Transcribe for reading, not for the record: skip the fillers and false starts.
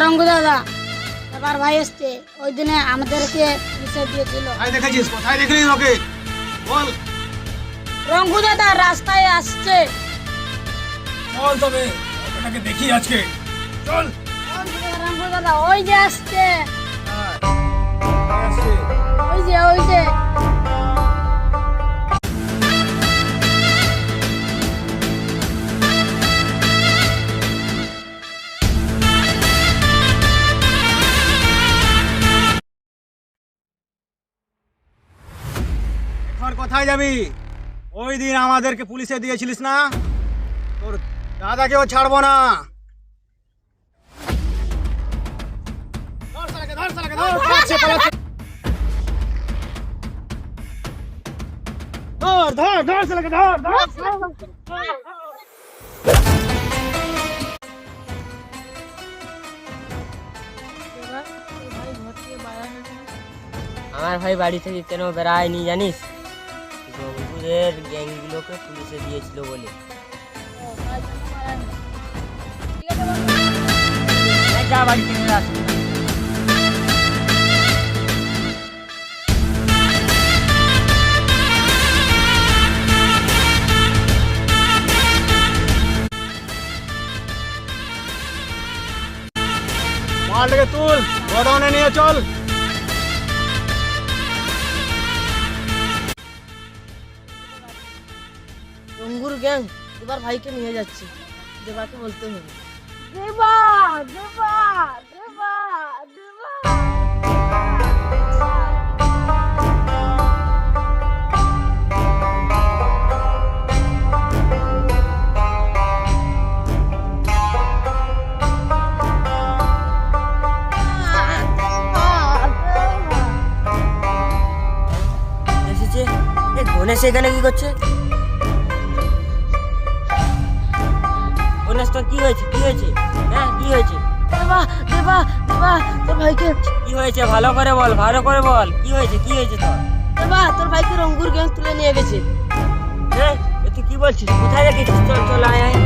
রঙ্গু দাদা এবার ভাই এসছে ওই দিনে আমাদেরকে পুলিশে দিয়েছিল। কোথায় দেখেছিস? কোথায় দেখলি ওকে? বল। রঙ্গু দাদা রাস্তায় আসছে। চল তবে ওটাকে দেখি আজকে। চল। রঙ্গু দাদা ওই যে আসছে, আসছে। ওই যে এখন কোথায় যাবি? ওই দিন আমাদেরকে পুলিশে দিয়েছিলিস না? তোর দাদাকেও ছাড়বো না। ধর শালাকে, ধর শালাকে, ধর। পালাচ্ছে, পালাচ্ছে। ধর, ধর, ধর শালাকে, ধর, ধর। আমার ভাই বাড়ি থেকে কেন বেড়ায়নি জানিস? রংপুরের গ্যাংগুলোকে পুলিশে দিয়েছিল বলে। যা বাড়ি থেকে আসবি না। মালটাকে তুল, গোডাউনে নিয়ে চল। রঙ্গুর গ্যাং এবার ভাইকে নিয়ে যাচ্ছে, দেবাকে বলতে হবে। দেবা দেবা দেবা দেবা। এসেছে গণেশ এখানে কি করছে? গণেশ তোর কি হয়েছে? কি হয়েছে? হ্যাঁ কি হয়েছে? দেবা দেবা দেবা তোর ভাইকে, কি হয়েছে ভালো করে বল, ভালো করে বল। কি হয়েছে? কি হয়েছে তোর? দেবা তোর ভাইকে রঙ্গুর গ্যাং তুলে নিয়ে গেছে। হ্যাঁ তুই কি বলছিস? কোথায় রেখেছিস? চল চল আয় আয়।